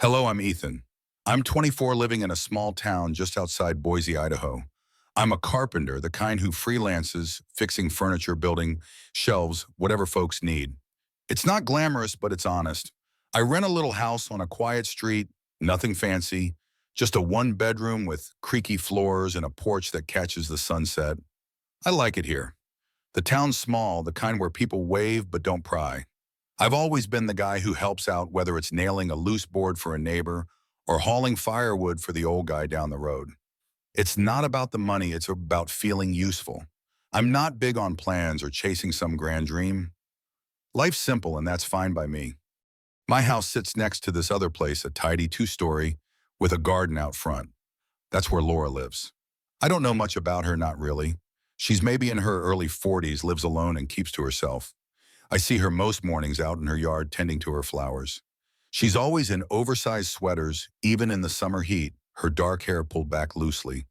Hello, I'm Ethan. I'm 24 living in a small town just outside Boise, Idaho. I'm a carpenter, the kind who freelances, fixing furniture, building shelves, whatever folks need. It's not glamorous, but it's honest. I rent a little house on a quiet street, nothing fancy, just a one-bedroom with creaky floors and a porch that catches the sunset. I like it here. The town's small, the kind where people wave but don't pry. I've always been the guy who helps out, whether it's nailing a loose board for a neighbor or hauling firewood for the old guy down the road. It's not about the money, it's about feeling useful. I'm not big on plans or chasing some grand dream. Life's simple, and that's fine by me. My house sits next to this other place, a tidy two-story with a garden out front. That's where Laura lives. I don't know much about her, not really. She's maybe in her early 40s, lives alone and keeps to herself. I see her most mornings out in her yard tending to her flowers. She's always in oversized sweaters, even in the summer heat, her dark hair pulled back loosely.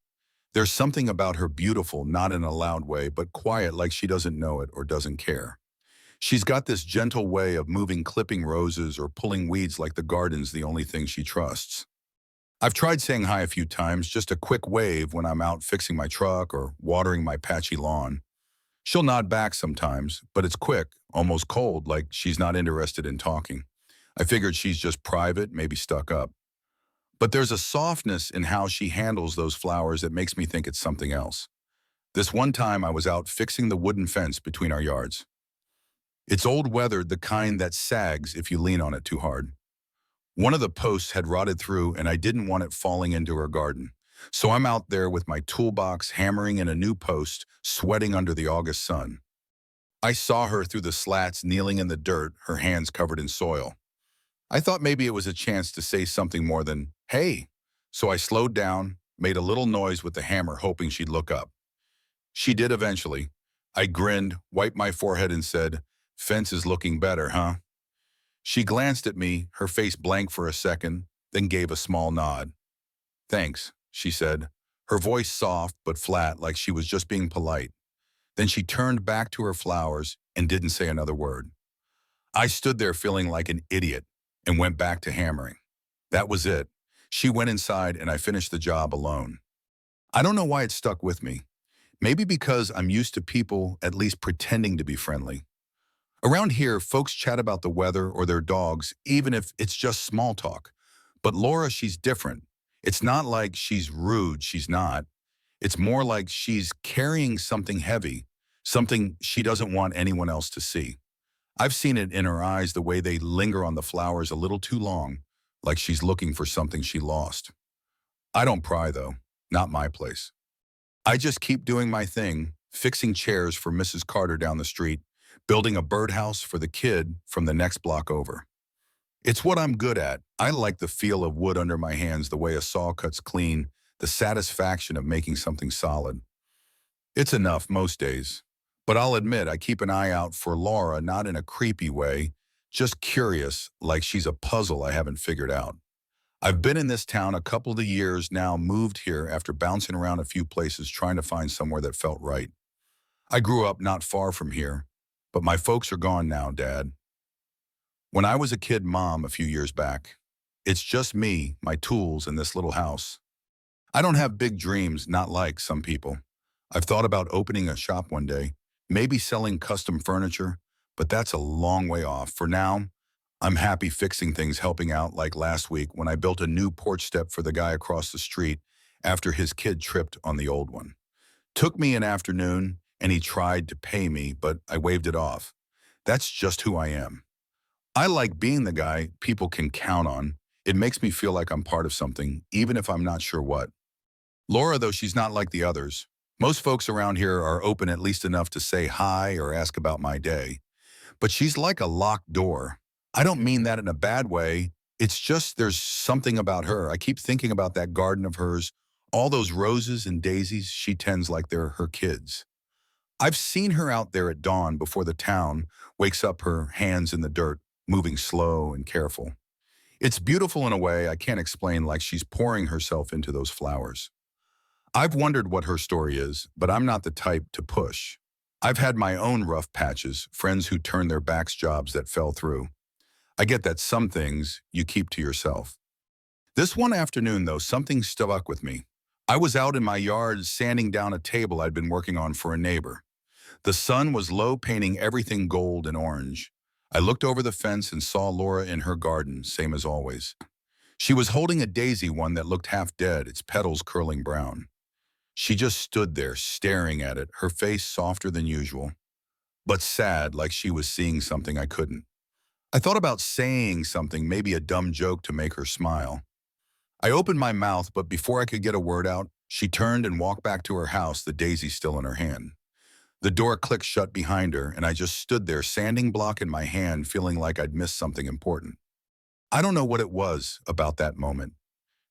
There's something about her beautiful, not in a loud way, but quiet, like she doesn't know it or doesn't care. She's got this gentle way of moving clipping roses or pulling weeds like the garden's the only thing she trusts. I've tried saying hi a few times, just a quick wave when I'm out fixing my truck or watering my patchy lawn. She'll nod back sometimes, but it's quick, almost cold, like she's not interested in talking. I figured she's just private, maybe stuck up. But there's a softness in how she handles those flowers that makes me think it's something else. This one time I was out fixing the wooden fence between our yards. It's old weathered, the kind that sags if you lean on it too hard. One of the posts had rotted through and I didn't want it falling into her garden. So I'm out there with my toolbox hammering in a new post, sweating under the August sun. I saw her through the slats kneeling in the dirt, her hands covered in soil. I thought maybe it was a chance to say something more than, "Hey." So I slowed down, made a little noise with the hammer, hoping she'd look up. She did eventually. I grinned, wiped my forehead and said, "Fence is looking better, huh?" She glanced at me, her face blank for a second, then gave a small nod. "Thanks," she said, her voice soft but flat, like she was just being polite. Then she turned back to her flowers and didn't say another word. I stood there feeling like an idiot and went back to hammering. That was it. She went inside and I finished the job alone. I don't know why it stuck with me. Maybe because I'm used to people at least pretending to be friendly. Around here, folks chat about the weather or their dogs, even if it's just small talk. But Laura, she's different. It's not like she's rude, she's not. It's more like she's carrying something heavy, something she doesn't want anyone else to see. I've seen it in her eyes, the way they linger on the flowers a little too long, like she's looking for something she lost. I don't pry, though. Not my place. I just keep doing my thing, fixing chairs for Mrs. Carter down the street, building a birdhouse for the kid from the next block over. It's what I'm good at. I like the feel of wood under my hands, the way a saw cuts clean, the satisfaction of making something solid. It's enough most days. But I'll admit I keep an eye out for Laura, not in a creepy way, just curious, like she's a puzzle I haven't figured out. I've been in this town a couple of years now, moved here after bouncing around a few places trying to find somewhere that felt right. I grew up not far from here, but my folks are gone now, Dad. When I was a kid, Mom, a few years back. It's just me, my tools, and this little house. I don't have big dreams, not like some people. I've thought about opening a shop one day, maybe selling custom furniture, but that's a long way off. For now, I'm happy fixing things, helping out, like last week when I built a new porch step for the guy across the street after his kid tripped on the old one. Took me an afternoon, and he tried to pay me, but I waved it off. That's just who I am. I like being the guy people can count on. It makes me feel like I'm part of something, even if I'm not sure what. Laura, though, she's not like the others. Most folks around here are open at least enough to say hi or ask about my day. But she's like a locked door. I don't mean that in a bad way. It's just there's something about her. I keep thinking about that garden of hers, all those roses and daisies she tends like they're her kids. I've seen her out there at dawn before the town wakes up, her hands in the dirt, moving slow and careful. It's beautiful in a way I can't explain, like she's pouring herself into those flowers. I've wondered what her story is, but I'm not the type to push. I've had my own rough patches, friends who turned their backs, jobs that fell through. I get that some things you keep to yourself. This one afternoon, though, something stuck with me. I was out in my yard sanding down a table I'd been working on for a neighbor. The sun was low, painting everything gold and orange. I looked over the fence and saw Laura in her garden, same as always. She was holding a daisy, one that looked half dead, its petals curling brown. She just stood there, staring at it, her face softer than usual, but sad, like she was seeing something I couldn't. I thought about saying something, maybe a dumb joke to make her smile. I opened my mouth, but before I could get a word out, she turned and walked back to her house, the daisy still in her hand. The door clicked shut behind her, and I just stood there, sanding block in my hand, feeling like I'd missed something important. I don't know what it was about that moment.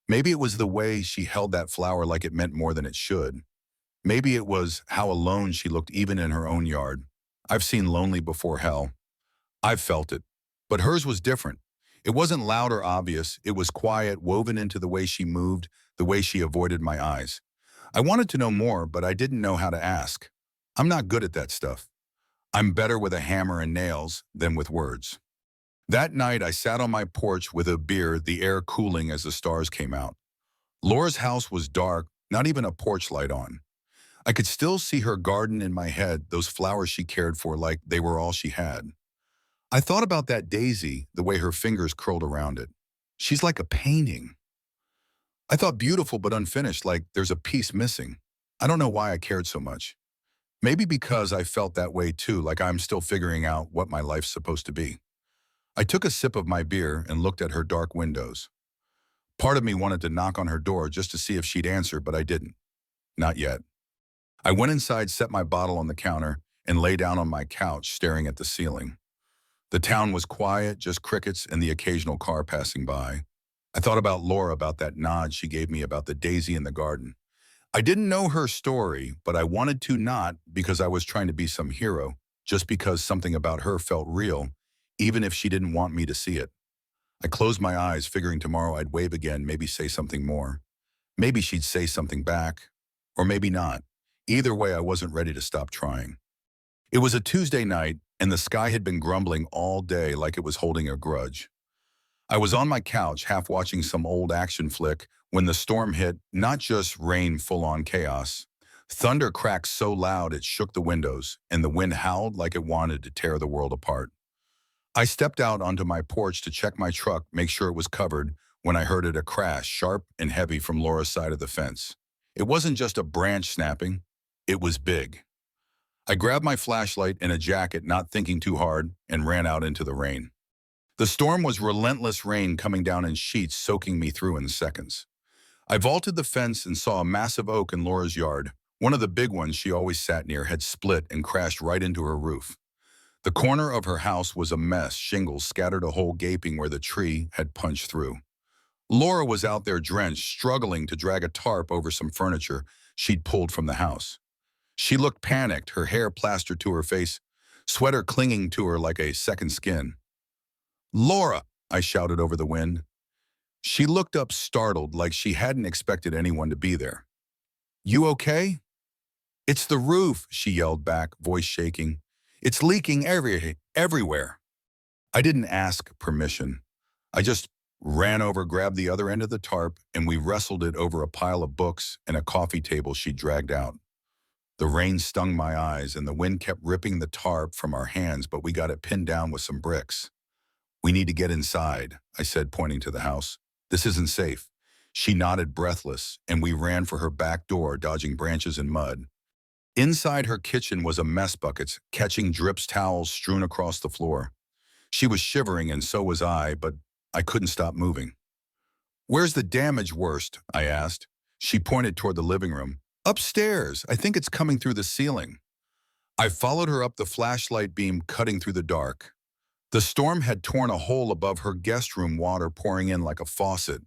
Maybe it was the way she held that flower like it meant more than it should. Maybe it was how alone she looked even in her own yard. I've seen lonely before, hell. I've felt it. But hers was different. It wasn't loud or obvious. It was quiet, woven into the way she moved, the way she avoided my eyes. I wanted to know more, but I didn't know how to ask. I'm not good at that stuff. I'm better with a hammer and nails than with words. That night, I sat on my porch with a beer, the air cooling as the stars came out. Laura's house was dark, not even a porch light on. I could still see her garden in my head, those flowers she cared for like they were all she had. I thought about that daisy, the way her fingers curled around it. She's like a painting. I thought beautiful but unfinished, like there's a piece missing. I don't know why I cared so much. Maybe because I felt that way too, like I'm still figuring out what my life's supposed to be. I took a sip of my beer and looked at her dark windows. Part of me wanted to knock on her door just to see if she'd answer, but I didn't. Not yet. I went inside, set my bottle on the counter, and lay down on my couch, staring at the ceiling. The town was quiet, just crickets and the occasional car passing by. I thought about Laura, about that nod she gave me about the daisy in the garden. I didn't know her story, but I wanted to, not because I was trying to be some hero, just because something about her felt real, even if she didn't want me to see it. I closed my eyes, figuring tomorrow I'd wave again, maybe say something more. Maybe she'd say something back, or maybe not. Either way, I wasn't ready to stop trying. It was a Tuesday night, and the sky had been grumbling all day like it was holding a grudge. I was on my couch, half watching some old action flick, when the storm hit, not just rain, full-on chaos. Thunder cracked so loud it shook the windows, and the wind howled like it wanted to tear the world apart. I stepped out onto my porch to check my truck, make sure it was covered, when I heard a crash, sharp and heavy from Laura's side of the fence. It wasn't just a branch snapping, it was big. I grabbed my flashlight and a jacket, not thinking too hard, and ran out into the rain. The storm was relentless rain coming down in sheets, soaking me through in seconds. I vaulted the fence and saw a massive oak in Laura's yard. One of the big ones she always sat near had split and crashed right into her roof. The corner of her house was a mess, shingles scattered a hole gaping where the tree had punched through. Laura was out there drenched, struggling to drag a tarp over some furniture she'd pulled from the house. She looked panicked, her hair plastered to her face, sweater clinging to her like a second skin. "Laura!" I shouted over the wind. She looked up startled, like she hadn't expected anyone to be there. "You okay?" "It's the roof," she yelled back, voice shaking. "It's leaking everywhere." I didn't ask permission. I just ran over, grabbed the other end of the tarp, and we wrestled it over a pile of books and a coffee table she dragged out. The rain stung my eyes, and the wind kept ripping the tarp from our hands, but we got it pinned down with some bricks. "We need to get inside," I said, pointing to the house. "This isn't safe." She nodded, breathless, and we ran for her back door, dodging branches and mud. Inside her kitchen was a mess bucket, catching drips, towels strewn across the floor. She was shivering, and so was I, but I couldn't stop moving. "Where's the damage worst?" I asked. She pointed toward the living room. "Upstairs. I think it's coming through the ceiling." I followed her up, the flashlight beam cutting through the dark. The storm had torn a hole above her guest room, water pouring in like a faucet.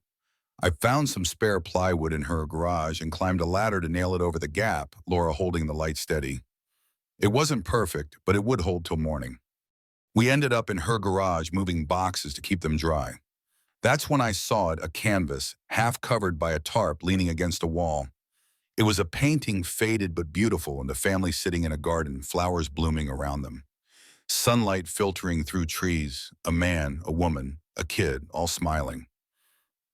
I found some spare plywood in her garage and climbed a ladder to nail it over the gap, Laura holding the light steady. It wasn't perfect, but it would hold till morning. We ended up in her garage, moving boxes to keep them dry. That's when I saw it, a canvas, half covered by a tarp leaning against a wall. It was a painting, faded but beautiful, and a family sitting in a garden, flowers blooming around them. Sunlight filtering through trees, a man, a woman, a kid, all smiling.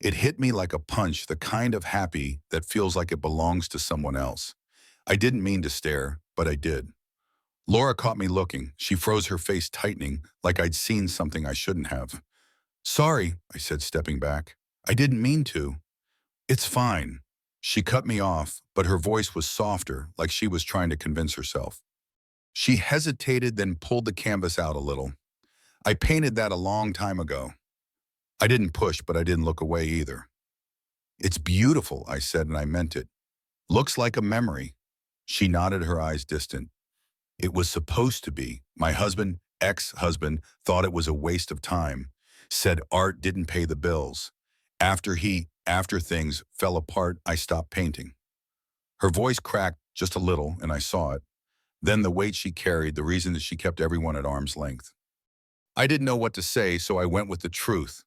It hit me like a punch, the kind of happy that feels like it belongs to someone else. I didn't mean to stare, but I did. Laura caught me looking. She froze, her face tightening, like I'd seen something I shouldn't have. Sorry, I said, stepping back. I didn't mean to. It's fine. She cut me off, but her voice was softer, like she was trying to convince herself. She hesitated, then pulled the canvas out a little. I painted that a long time ago. I didn't push, but I didn't look away either. It's beautiful, I said, and I meant it. Looks like a memory. She nodded, her eyes distant. It was supposed to be. My husband, ex-husband, thought it was a waste of time. Said art didn't pay the bills. After things fell apart, I stopped painting. Her voice cracked just a little, and I saw it. Then the weight she carried, the reason that she kept everyone at arm's length. I didn't know what to say, so I went with the truth.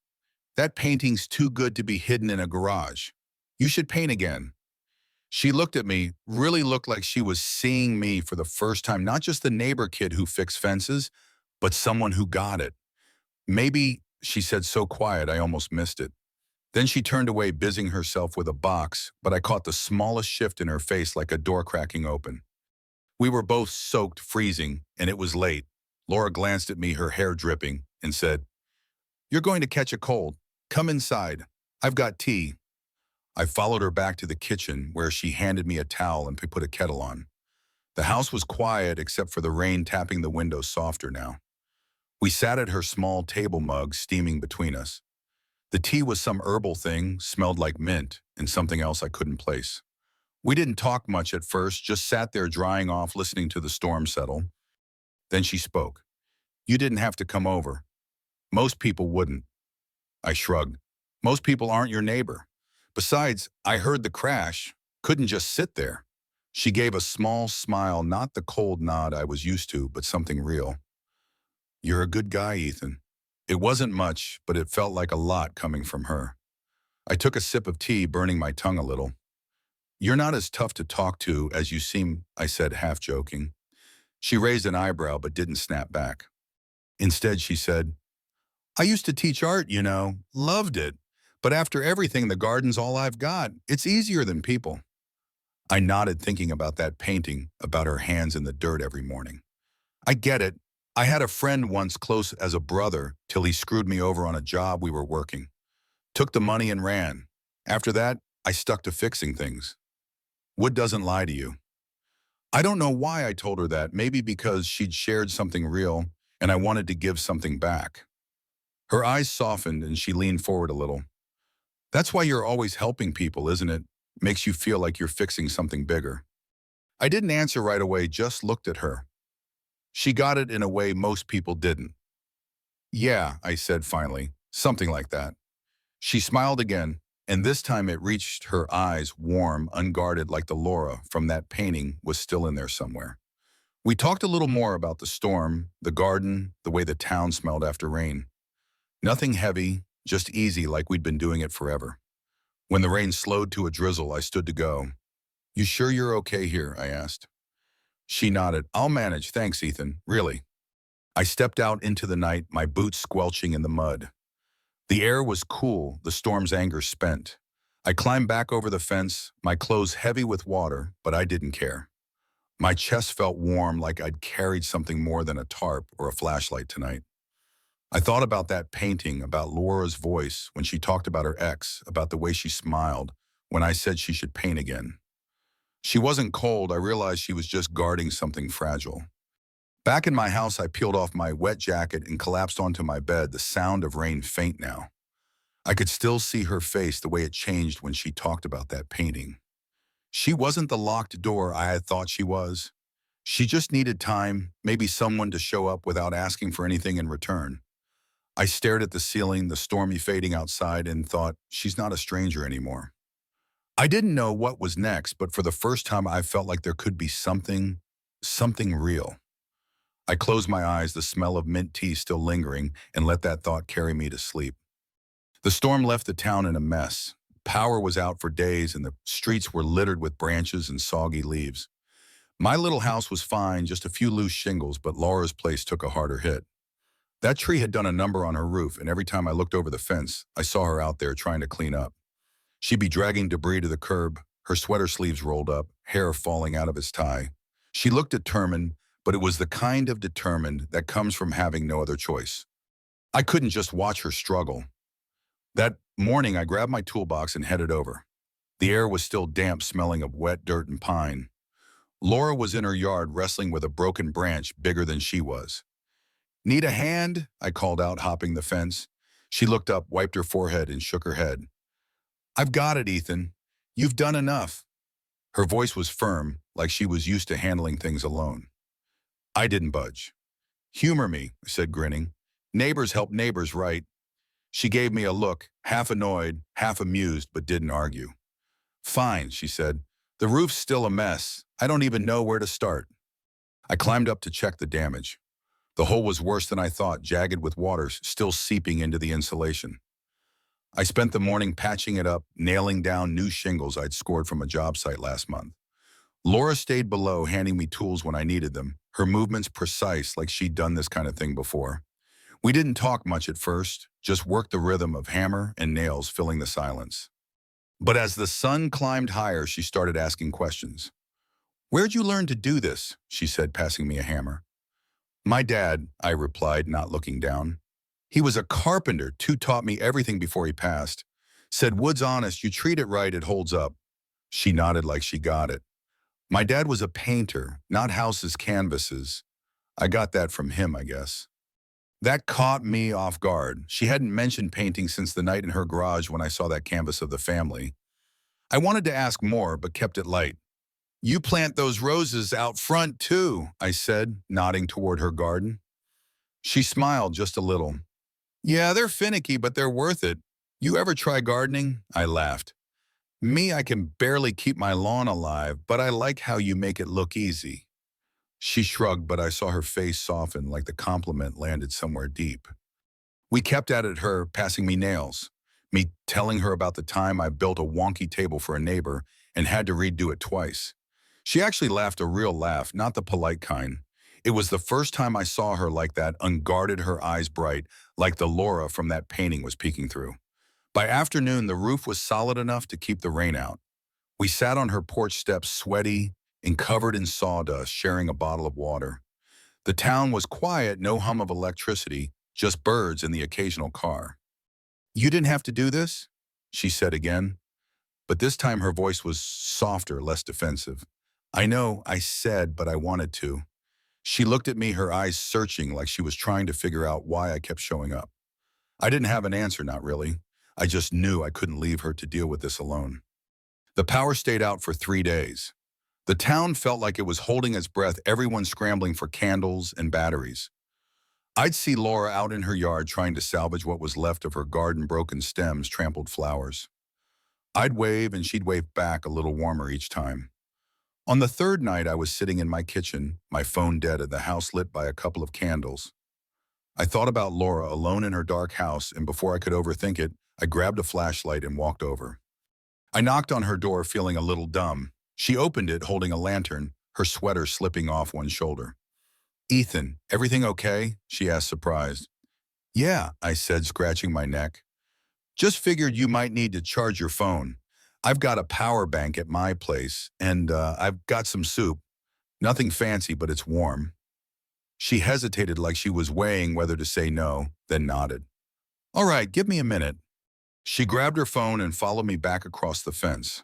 That painting's too good to be hidden in a garage. You should paint again. She looked at me, really looked like she was seeing me for the first time, not just the neighbor kid who fixed fences, but someone who got it. Maybe, she said so quiet I almost missed it. Then she turned away, busying herself with a box, but I caught the smallest shift in her face, like a door cracking open. We were both soaked, freezing, and it was late. Laura glanced at me, her hair dripping, and said, "You're going to catch a cold. Come inside. I've got tea." I followed her back to the kitchen, where she handed me a towel and put a kettle on. The house was quiet except for the rain tapping the windows softer now. We sat at her small table mug, steaming between us. The tea was some herbal thing, smelled like mint, and something else I couldn't place. We didn't talk much at first, just sat there drying off, listening to the storm settle. Then she spoke. "You didn't have to come over. Most people wouldn't." I shrugged. "Most people aren't your neighbor. Besides, I heard the crash. Couldn't just sit there." She gave a small smile, not the cold nod I was used to, but something real. "You're a good guy, Ethan." It wasn't much, but it felt like a lot coming from her. I took a sip of tea, burning my tongue a little. "You're not as tough to talk to as you seem," I said, half joking. She raised an eyebrow but didn't snap back. Instead, she said, "I used to teach art, loved it. But after everything, the garden's all I've got. It's easier than people." I nodded, thinking about that painting, about her hands in the dirt every morning. I get it. I had a friend once, close as a brother, till he screwed me over on a job we were working. Took the money and ran. After that, I stuck to fixing things. Wood doesn't lie to you. I don't know why I told her that, maybe because she'd shared something real and I wanted to give something back. Her eyes softened and she leaned forward a little. "That's why you're always helping people, isn't it? Makes you feel like you're fixing something bigger." I didn't answer right away, just looked at her. She got it in a way most people didn't. "Yeah," I said finally, "something like that." She smiled again, and this time it reached her eyes, warm, unguarded, like the Laura from that painting was still in there somewhere. We talked a little more about the storm, the garden, the way the town smelled after rain. Nothing heavy, just easy, like we'd been doing it forever. When the rain slowed to a drizzle, I stood to go. "You sure you're okay here?" I asked. She nodded. "I'll manage, thanks, Ethan, really." I stepped out into the night, my boots squelching in the mud. The air was cool, the storm's anger spent. I climbed back over the fence, my clothes heavy with water, but I didn't care. My chest felt warm, like I'd carried something more than a tarp or a flashlight tonight. I thought about that painting, about Laura's voice when she talked about her ex, about the way she smiled when I said she should paint again. She wasn't cold, I realized she was just guarding something fragile. Back in my house, I peeled off my wet jacket and collapsed onto my bed, the sound of rain faint now. I could still see her face, the way it changed when she talked about that painting. She wasn't the locked door I had thought she was. She just needed time, maybe someone to show up without asking for anything in return. I stared at the ceiling, the stormy fading outside, and thought, she's not a stranger anymore. I didn't know what was next, but for the first time I felt like there could be something real. I closed my eyes, the smell of mint tea still lingering, and let that thought carry me to sleep. The storm left the town in a mess. Power was out for days and the streets were littered with branches and soggy leaves. My little house was fine, just a few loose shingles, but Laura's place took a harder hit. That tree had done a number on her roof, and every time I looked over the fence, I saw her out there trying to clean up. She'd be dragging debris to the curb, her sweater sleeves rolled up, hair falling out of its tie. She looked determined, but it was the kind of determined that comes from having no other choice. I couldn't just watch her struggle. That morning, I grabbed my toolbox and headed over. The air was still damp, smelling of wet dirt and pine. Laura was in her yard wrestling with a broken branch bigger than she was. "Need a hand?" I called out, hopping the fence. She looked up, wiped her forehead, and shook her head. "I've got it, Ethan. You've done enough." Her voice was firm, like she was used to handling things alone. I didn't budge. "Humor me," I said, grinning. "Neighbors help neighbors, right?" She gave me a look, half annoyed, half amused, but didn't argue. "Fine," she said. "The roof's still a mess. I don't even know where to start." I climbed up to check the damage. The hole was worse than I thought, jagged with water still seeping into the insulation. I spent the morning patching it up, nailing down new shingles I'd scored from a job site last month. Laura stayed below, handing me tools when I needed them, her movements precise like she'd done this kind of thing before. We didn't talk much at first, just worked the rhythm of hammer and nails filling the silence. But as the sun climbed higher, she started asking questions. "Where'd you learn to do this?" she said, passing me a hammer. "My dad," I replied, not looking down. "He was a carpenter, taught me everything before he passed. Said, wood's honest, you treat it right, it holds up." She nodded like she got it. "My dad was a painter, not houses, canvases. I got that from him, I guess." That caught me off guard. She hadn't mentioned painting since the night in her garage when I saw that canvas of the family. I wanted to ask more, but kept it light. "You plant those roses out front, too," I said, nodding toward her garden. She smiled just a little. "Yeah, they're finicky, but they're worth it. You ever try gardening?" I laughed. "Me, I can barely keep my lawn alive, but I like how you make it look easy." She shrugged, but I saw her face soften like the compliment landed somewhere deep. We kept at it, her passing me nails, me telling her about the time I built a wonky table for a neighbor and had to redo it twice. She actually laughed a real laugh, not the polite kind. It was the first time I saw her like that, unguarded, her eyes bright, like the Laura from that painting was peeking through. By afternoon, the roof was solid enough to keep the rain out. We sat on her porch steps, sweaty and covered in sawdust, sharing a bottle of water. The town was quiet, no hum of electricity, just birds and the occasional car. "You didn't have to do this?" she said again, but this time her voice was softer, less defensive. "I know," I said, but I wanted to. She looked at me, her eyes searching like she was trying to figure out why I kept showing up. I didn't have an answer, not really. I just knew I couldn't leave her to deal with this alone. The power stayed out for 3 days. The town felt like it was holding its breath, everyone scrambling for candles and batteries. I'd see Laura out in her yard trying to salvage what was left of her garden, broken stems, trampled flowers. I'd wave and she'd wave back, a little warmer each time. On the third night, I was sitting in my kitchen, my phone dead and the house lit by a couple of candles. I thought about Laura alone in her dark house, and before I could overthink it, I grabbed a flashlight and walked over. I knocked on her door, feeling a little dumb. She opened it, holding a lantern, her sweater slipping off one shoulder. "Ethan, everything okay?" she asked, surprised. "Yeah," I said, scratching my neck. "Just figured you might need to charge your phone. I've got a power bank at my place, and I've got some soup. Nothing fancy, but it's warm." She hesitated like she was weighing whether to say no, then nodded. "All right, give me a minute." She grabbed her phone and followed me back across the fence.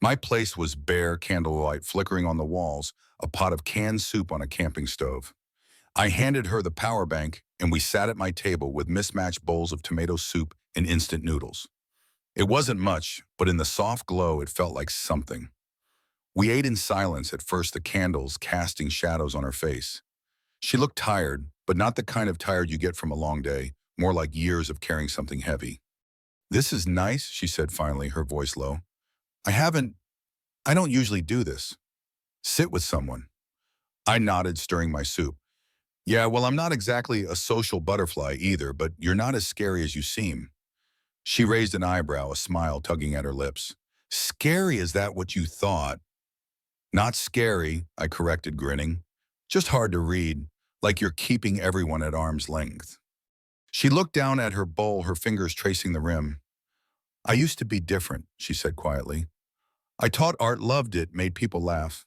My place was bare, candlelight flickering on the walls, a pot of canned soup on a camping stove. I handed her the power bank, and we sat at my table with mismatched bowls of tomato soup and instant noodles. It wasn't much, but in the soft glow it felt like something. We ate in silence, at first the candles casting shadows on her face. She looked tired, but not the kind of tired you get from a long day, more like years of carrying something heavy. "This is nice," she said finally, her voice low. I haven't, I don't usually do this. Sit with someone." I nodded, stirring my soup. "Yeah, well, I'm not exactly a social butterfly either, but you're not as scary as you seem." She raised an eyebrow, a smile tugging at her lips. "Scary, is that what you thought?" "Not scary," I corrected, grinning. "Just hard to read, like you're keeping everyone at arm's length." She looked down at her bowl, her fingers tracing the rim. I used to be different, she said quietly. I taught art, loved it, made people laugh.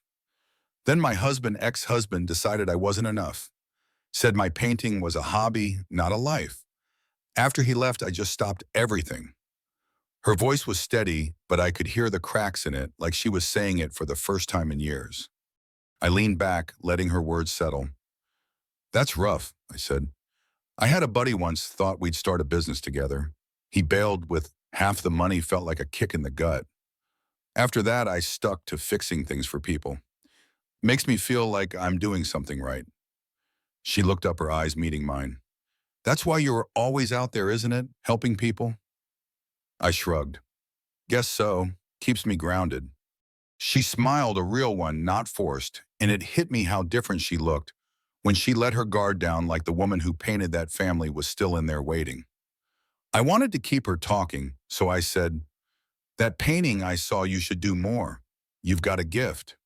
Then my husband, ex-husband, decided I wasn't enough. Said my painting was a hobby, not a life. After he left, I just stopped everything. Her voice was steady, but I could hear the cracks in it, like she was saying it for the first time in years. I leaned back, letting her words settle. That's rough, I said. I had a buddy once thought we'd start a business together. He bailed with half the money, felt like a kick in the gut. After that, I stuck to fixing things for people. Makes me feel like I'm doing something right. She looked up, her eyes meeting mine. That's why you're always out there, isn't it? Helping people? I shrugged. Guess so. Keeps me grounded. She smiled, a real one, not forced, and it hit me how different she looked when she let her guard down like the woman who painted that family was still in there waiting. I wanted to keep her talking, so I said, that painting I saw, you should do more. You've got a gift.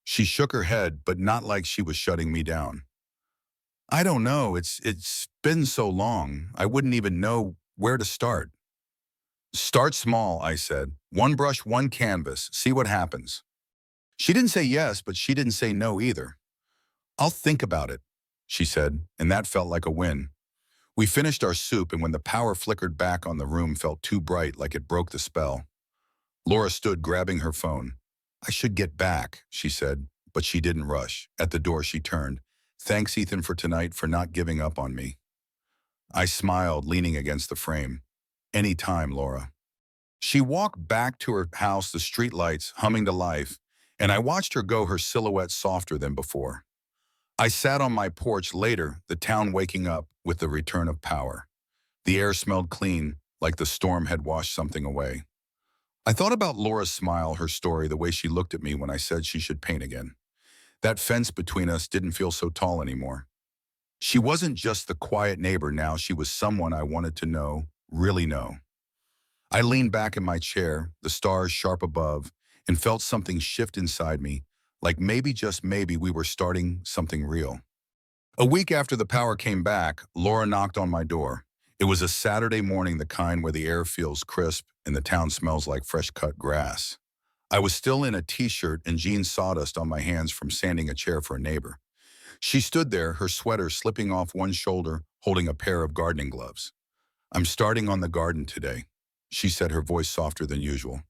She shook her head, but not like she was shutting me down. I don't know, it's been so long, I wouldn't even know where to start. Start small, I said. One brush, one canvas, see what happens. She didn't say yes, but she didn't say no either. I'll think about it, she said, and that felt like a win. We finished our soup, and when the power flickered back on the room felt too bright, like it broke the spell. Laura stood grabbing her phone. I should get back, she said, but she didn't rush. At the door she turned. Thanks, Ethan, for tonight, for not giving up on me. I smiled, leaning against the frame. Any time, Laura. She walked back to her house, the streetlights humming to life, and I watched her go, her silhouette softer than before. I sat on my porch later, the town waking up with the return of power. The air smelled clean, like the storm had washed something away. I thought about Laura's smile, her story, the way she looked at me when I said she should paint again. That fence between us didn't feel so tall anymore. She wasn't just the quiet neighbor now, she was someone I wanted to know, really know. I leaned back in my chair, the stars sharp above, and felt something shift inside me, like maybe, just maybe, we were starting something real. A week after the power came back, Laura knocked on my door. It was a Saturday morning, the kind where the air feels crisp and the town smells like fresh-cut grass. I was still in a t-shirt and jeans, sawdust on my hands from sanding a chair for a neighbor. She stood there, her sweater slipping off one shoulder, holding a pair of gardening gloves. I'm starting on the garden today, she said, her voice softer than usual.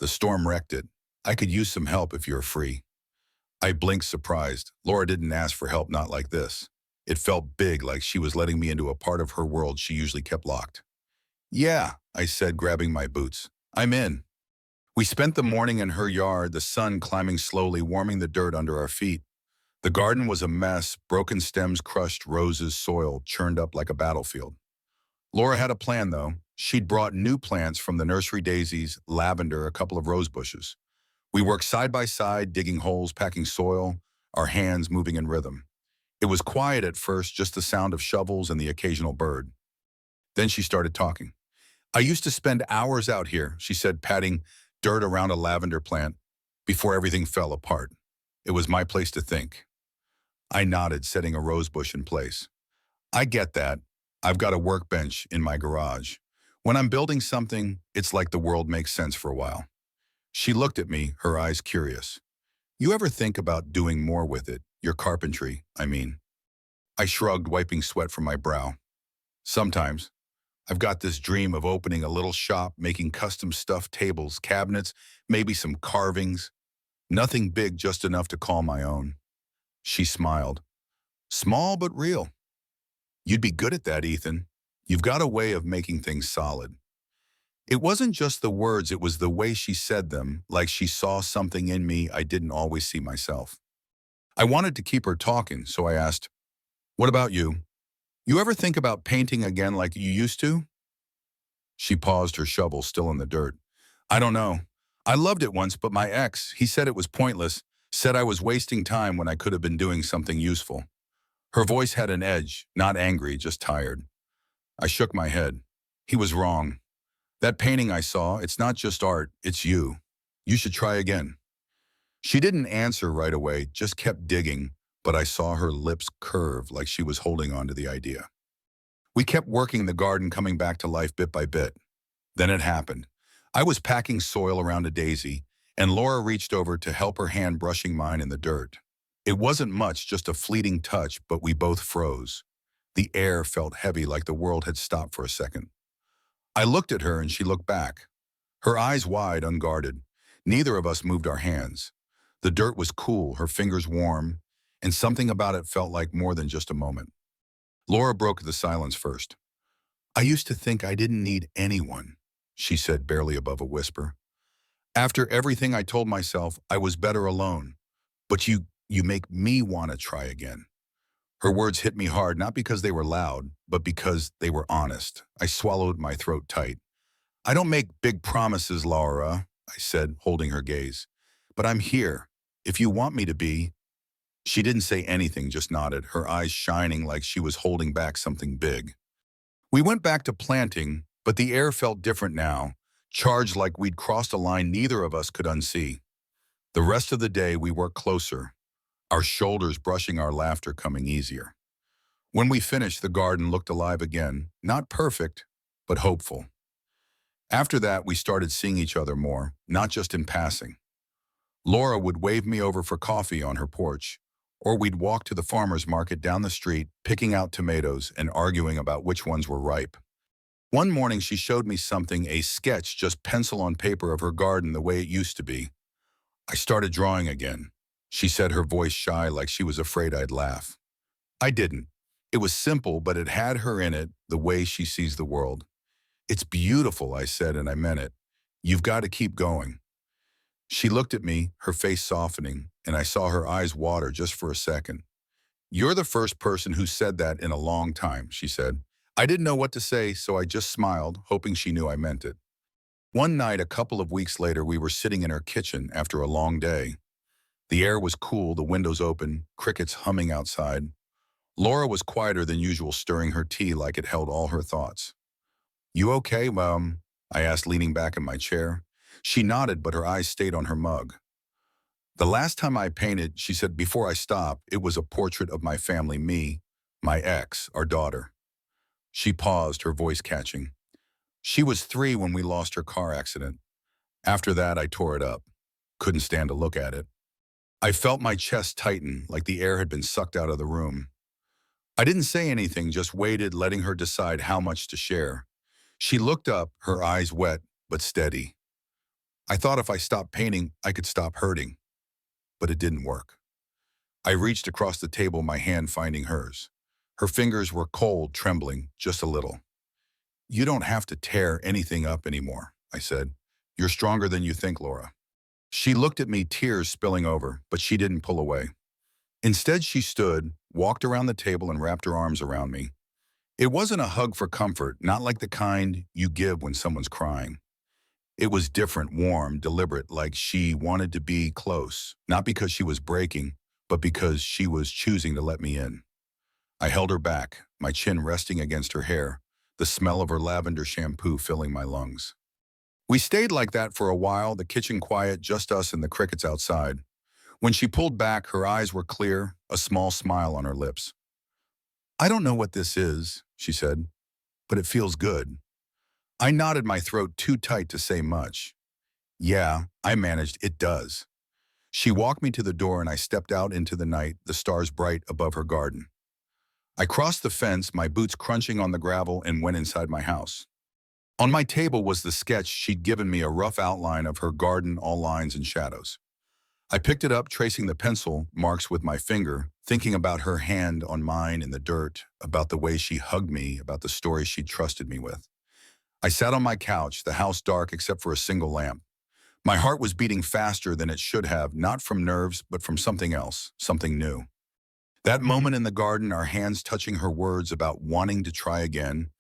The storm wrecked it. I could use some help if you're free. I blinked, surprised. Laura didn't ask for help, not like this. It felt big, like she was letting me into a part of her world she usually kept locked. Yeah, I said, grabbing my boots. I'm in. We spent the morning in her yard, the sun climbing slowly, warming the dirt under our feet. The garden was a mess, broken stems, crushed roses, soil churned up like a battlefield. Laura had a plan, though. She'd brought new plants from the nursery, daisies, lavender, a couple of rose bushes. We worked side by side, digging holes, packing soil, our hands moving in rhythm. It was quiet at first, just the sound of shovels and the occasional bird. Then she started talking. I used to spend hours out here, she said, patting dirt around a lavender plant, before everything fell apart. It was my place to think. I nodded, setting a rose bush in place. I get that. I've got a workbench in my garage. When I'm building something, it's like the world makes sense for a while. She looked at me, her eyes curious. You ever think about doing more with it? Your carpentry, I mean. I shrugged, wiping sweat from my brow. Sometimes. I've got this dream of opening a little shop, making custom stuffed tables, cabinets, maybe some carvings. Nothing big, just enough to call my own. She smiled. Small but real. You'd be good at that, Ethan. You've got a way of making things solid. It wasn't just the words, it was the way she said them, like she saw something in me I didn't always see myself. I wanted to keep her talking, so I asked, what about you? You ever think about painting again like you used to? She paused, her shovel still in the dirt. I don't know. I loved it once, but my ex, he said it was pointless, said I was wasting time when I could have been doing something useful. Her voice had an edge, not angry, just tired. I shook my head. He was wrong. That painting I saw, it's not just art, it's you. You should try again. She didn't answer right away, just kept digging, but I saw her lips curve like she was holding on to the idea. We kept working the garden, coming back to life bit by bit. Then it happened. I was packing soil around a daisy, and Laura reached over to help, her hand brushing mine in the dirt. It wasn't much, just a fleeting touch, but we both froze. The air felt heavy, like the world had stopped for a second. I looked at her and she looked back, her eyes wide, unguarded. Neither of us moved our hands. The dirt was cool, her fingers warm, and something about it felt like more than just a moment. Laura broke the silence first. "I used to think I didn't need anyone," she said, barely above a whisper. "After everything I told myself, I was better alone. But you make me want to try again." Her words hit me hard, not because they were loud, but because they were honest. I swallowed, my throat tight. "I don't make big promises, Laura," I said, holding her gaze. "But I'm here. If you want me to be." She didn't say anything, just nodded, her eyes shining like she was holding back something big. We went back to planting, but the air felt different now, charged like we'd crossed a line neither of us could unsee. The rest of the day we worked closer, our shoulders brushing, our laughter coming easier. When we finished, the garden looked alive again, not perfect, but hopeful. After that, we started seeing each other more, not just in passing. Laura would wave me over for coffee on her porch, or we'd walk to the farmer's market down the street, picking out tomatoes and arguing about which ones were ripe. One morning, she showed me something, a sketch, just pencil on paper, of her garden the way it used to be. I started drawing again. She said, her voice shy, like she was afraid I'd laugh. I didn't. It was simple, but it had her in it, the way she sees the world. "It's beautiful," I said, and I meant it. "You've got to keep going." She looked at me, her face softening, and I saw her eyes water just for a second. "You're the first person who said that in a long time," she said. I didn't know what to say, so I just smiled, hoping she knew I meant it. One night, a couple of weeks later, we were sitting in her kitchen after a long day. The air was cool, the windows open, crickets humming outside. Laura was quieter than usual, stirring her tea like it held all her thoughts. "You okay, Mom?" I asked, leaning back in my chair. She nodded, but her eyes stayed on her mug. "The last time I painted," she said before I stopped, "it was a portrait of my family, me, my ex, our daughter." She paused, her voice catching. "She was 3 when we lost her car accident. After that, I tore it up. Couldn't stand to look at it." I felt my chest tighten, like the air had been sucked out of the room. I didn't say anything, just waited, letting her decide how much to share. She looked up, her eyes wet but steady. "I thought if I stopped painting, I could stop hurting." But it didn't work. I reached across the table, my hand finding hers. Her fingers were cold, trembling, just a little. "You don't have to tear anything up anymore," I said. "You're stronger than you think, Laura." She looked at me, tears spilling over, but she didn't pull away. Instead, she stood, walked around the table, and wrapped her arms around me. It wasn't a hug for comfort, not like the kind you give when someone's crying. It was different, warm, deliberate, like she wanted to be close, not because she was breaking, but because she was choosing to let me in. I held her back, my chin resting against her hair, the smell of her lavender shampoo filling my lungs. We stayed like that for a while, the kitchen quiet, just us and the crickets outside. When she pulled back, her eyes were clear, a small smile on her lips. "I don't know what this is," she said, "but it feels good." I nodded, my throat too tight to say much. "Yeah," I managed, "it does." She walked me to the door and I stepped out into the night, the stars bright above her garden. I crossed the fence, my boots crunching on the gravel, and went inside my house. On my table was the sketch she'd given me, a rough outline of her garden, all lines and shadows. I picked it up, tracing the pencil marks with my finger, thinking about her hand on mine in the dirt, about the way she hugged me, about the stories she'd trusted me with. I sat on my couch, the house dark except for a single lamp. My heart was beating faster than it should have, not from nerves, but from something else, something new. That moment in the garden, our hands touching, her words about wanting to try again,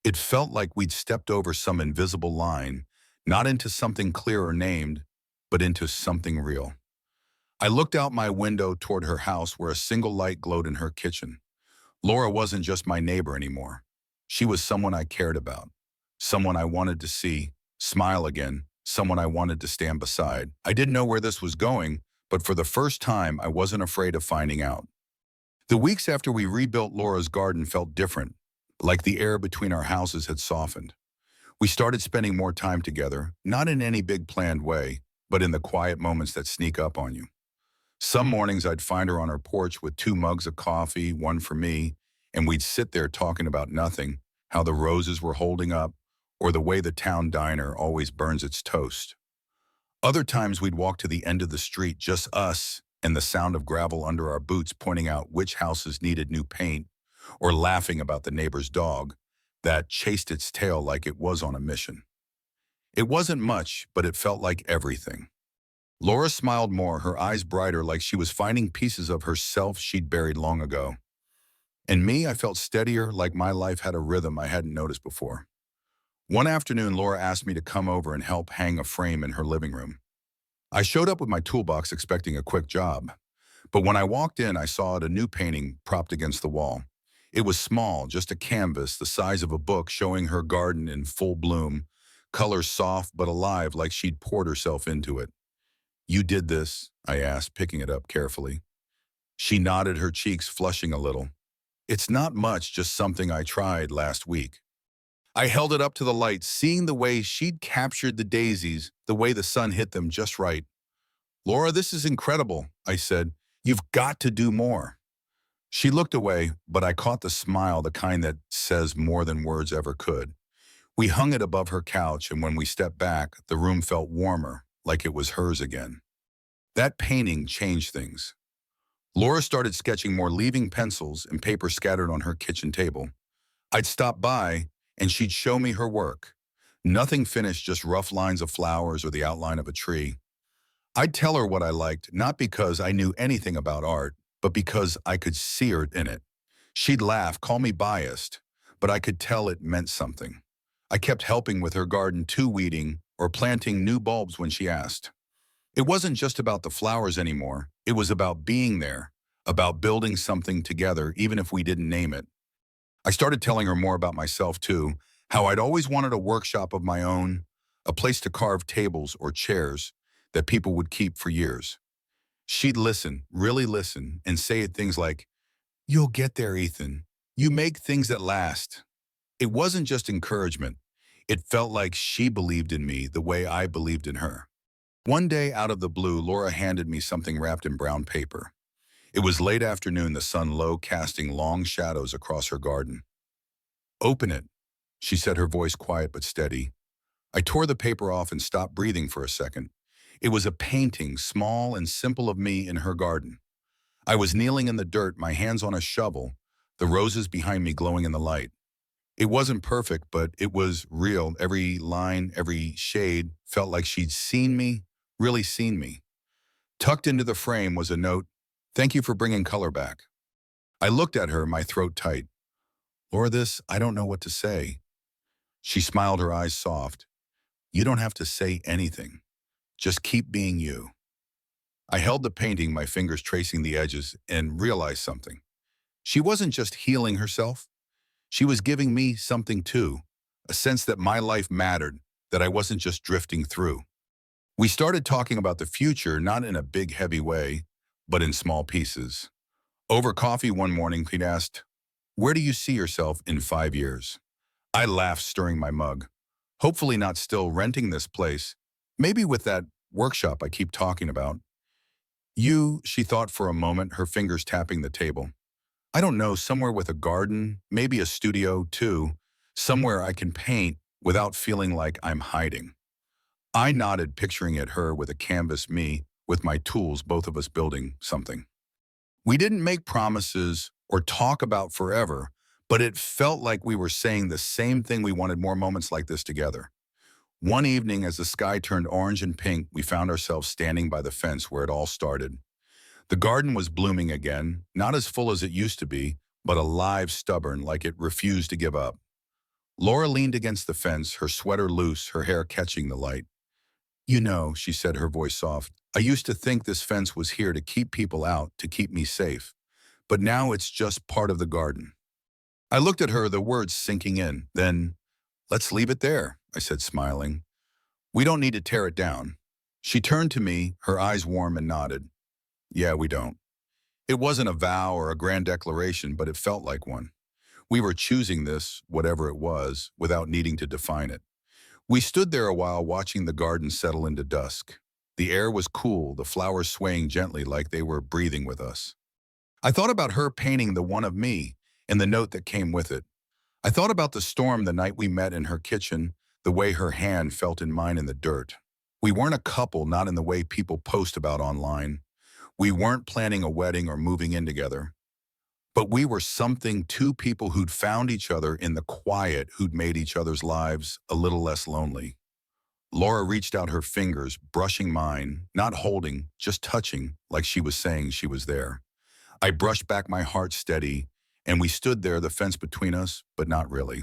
it felt like we'd stepped over some invisible line, not into something clear or named, but into something real. I looked out my window toward her house, where a single light glowed in her kitchen. Laura wasn't just my neighbor anymore. She was someone I cared about, someone I wanted to see smile again, someone I wanted to stand beside. I didn't know where this was going, but for the first time, I wasn't afraid of finding out. The weeks after we rebuilt Laura's garden felt different, like the air between our houses had softened. We started spending more time together, not in any big planned way, but in the quiet moments that sneak up on you. Some mornings I'd find her on her porch with two mugs of coffee, one for me, and we'd sit there talking about nothing, how the roses were holding up, or the way the town diner always burns its toast. Other times we'd walk to the end of the street, just us, and the sound of gravel under our boots pointing out which houses needed new paint, or laughing about the neighbor's dog that chased its tail like it was on a mission. It wasn't much, but it felt like everything. Laura smiled more, her eyes brighter, like she was finding pieces of herself she'd buried long ago. And me, I felt steadier, like my life had a rhythm I hadn't noticed before. One afternoon, Laura asked me to come over and help hang a frame in her living room. I showed up with my toolbox expecting a quick job. But when I walked in, I saw a new painting propped against the wall. It was small, just a canvas the size of a book showing her garden in full bloom, colors soft but alive like she'd poured herself into it. "You did this?" I asked, picking it up carefully. She nodded, her cheeks flushing a little. "It's not much, just something I tried last week." I held it up to the light, seeing the way she'd captured the daisies, the way the sun hit them just right. "Laura, this is incredible," I said. "You've got to do more." She looked away, but I caught the smile, the kind that says more than words ever could. We hung it above her couch, and when we stepped back, the room felt warmer, like it was hers again. That painting changed things. Laura started sketching more, leaving pencils and paper scattered on her kitchen table. I'd stop by, and she'd show me her work. Nothing finished, just rough lines of flowers or the outline of a tree. I'd tell her what I liked, not because I knew anything about art, but because I could see her in it. She'd laugh, call me biased, but I could tell it meant something. I kept helping with her garden too, weeding or planting new bulbs when she asked. It wasn't just about the flowers anymore. It was about being there, about building something together, even if we didn't name it. I started telling her more about myself too, how I'd always wanted a workshop of my own, a place to carve tables or chairs that people would keep for years. She'd listen, really listen, and say things like, "You'll get there, Ethan. You make things that last." It wasn't just encouragement. It felt like she believed in me the way I believed in her. One day, out of the blue, Laura handed me something wrapped in brown paper. It was late afternoon, the sun low, casting long shadows across her garden. "Open it," she said, her voice quiet but steady. I tore the paper off and stopped breathing for a second. It was a painting, small and simple, of me in her garden. I was kneeling in the dirt, my hands on a shovel, the roses behind me glowing in the light. It wasn't perfect, but it was real. Every line, every shade felt like she'd seen me, really seen me. Tucked into the frame was a note, "Thank you for bringing color back." I looked at her, my throat tight. "Laura, I don't know what to say." She smiled, her eyes soft. "You don't have to say anything. Just keep being you." I held the painting, my fingers tracing the edges, and realized something. She wasn't just healing herself. She was giving me something too, a sense that my life mattered, that I wasn't just drifting through. We started talking about the future, not in a big, heavy way, but in small pieces. Over coffee one morning, he'd asked, "Where do you see yourself in 5 years?" I laughed, stirring my mug. "Hopefully not still renting this place. Maybe with that workshop I keep talking about." She thought for a moment, her fingers tapping the table. "I don't know, somewhere with a garden, maybe a studio too, somewhere I can paint without feeling like I'm hiding." I nodded, picturing it, her with a canvas, me with my tools, both of us building something. We didn't make promises or talk about forever, but it felt like we were saying the same thing: we wanted more moments like this together. One evening, as the sky turned orange and pink, we found ourselves standing by the fence where it all started. The garden was blooming again, not as full as it used to be, but alive, stubborn, like it refused to give up. Laura leaned against the fence, her sweater loose, her hair catching the light. "You know," she said, her voice soft, "I used to think this fence was here to keep people out, to keep me safe. But now it's just part of the garden." I looked at her, the words sinking in. "Then, let's leave it there," I said, smiling. "We don't need to tear it down." She turned to me, her eyes warm, and nodded. "Yeah, we don't." It wasn't a vow or a grand declaration, but it felt like one. We were choosing this, whatever it was, without needing to define it. We stood there a while watching the garden settle into dusk. The air was cool, the flowers swaying gently like they were breathing with us. I thought about her painting the one of me and the note that came with it. I thought about the storm the night we met in her kitchen, the way her hand felt in mine in the dirt. We weren't a couple, not in the way people post about online. We weren't planning a wedding or moving in together. But we were something, two people who'd found each other in the quiet, who'd made each other's lives a little less lonely. Laura reached out her fingers, brushing mine, not holding, just touching, like she was saying she was there. I brushed back, my heart steady, and we stood there, the fence between us, but not really.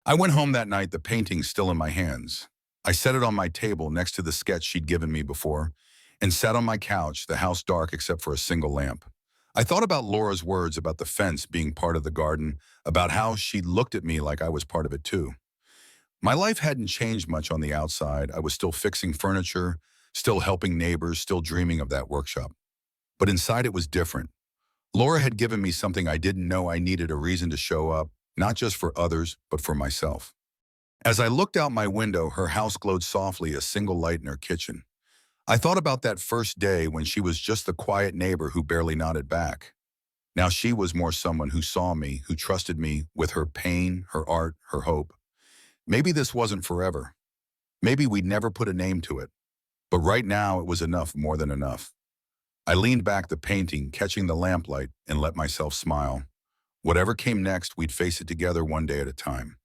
I went home that night, the painting still in my hands. I set it on my table next to the sketch she'd given me before, and sat on my couch, the house dark except for a single lamp. I thought about Laura's words about the fence being part of the garden, about how she looked at me like I was part of it too. My life hadn't changed much on the outside. I was still fixing furniture, still helping neighbors, still dreaming of that workshop. But inside it was different. Laura had given me something I didn't know I needed, a reason to show up, not just for others, but for myself. As I looked out my window, her house glowed softly, a single light in her kitchen. I thought about that first day when she was just the quiet neighbor who barely nodded back. Now she was more someone who saw me, who trusted me with her pain, her art, her hope. Maybe this wasn't forever. Maybe we'd never put a name to it. But right now it was enough, more than enough. I leaned back, the painting, catching the lamplight, and let myself smile. Whatever came next, we'd face it together, one day at a time.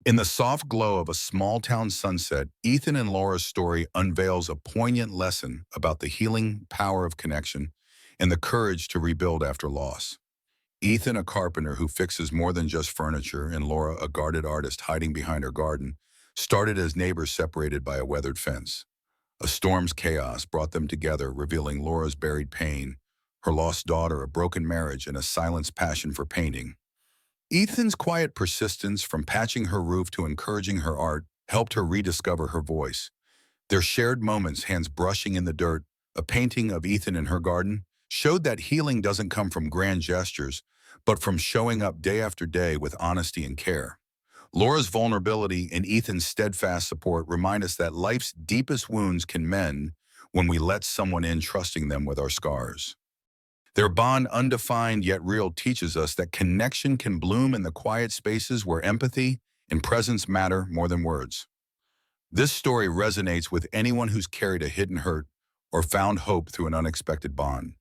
In the soft glow of a small-town sunset, Ethan and Laura's story unveils a poignant lesson about the healing power of connection and the courage to rebuild after loss. Ethan, a carpenter who fixes more than just furniture, and Laura, a guarded artist hiding behind her garden, started as neighbors separated by a weathered fence. A storm's chaos brought them together, revealing Laura's buried pain, her lost daughter, a broken marriage, and a silenced passion for painting. Ethan's quiet persistence, from patching her roof to encouraging her art, helped her rediscover her voice. Their shared moments, hands brushing in the dirt, a painting of Ethan in her garden, showed that healing doesn't come from grand gestures, but from showing up day after day with honesty and care. Laura's vulnerability and Ethan's steadfast support remind us that life's deepest wounds can mend when we let someone in, trusting them with our scars. Their bond, undefined yet real, teaches us that connection can bloom in the quiet spaces where empathy and presence matter more than words. This story resonates with anyone who's carried a hidden hurt or found hope through an unexpected bond.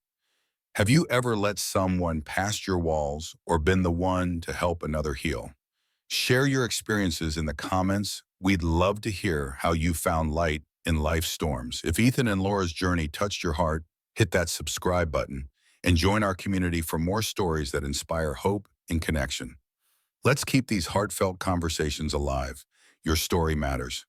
Have you ever let someone past your walls or been the one to help another heal? Share your experiences in the comments. We'd love to hear how you found light in life's storms. If Ethan and Laura's journey touched your heart, hit that subscribe button and join our community for more stories that inspire hope and connection. Let's keep these heartfelt conversations alive. Your story matters.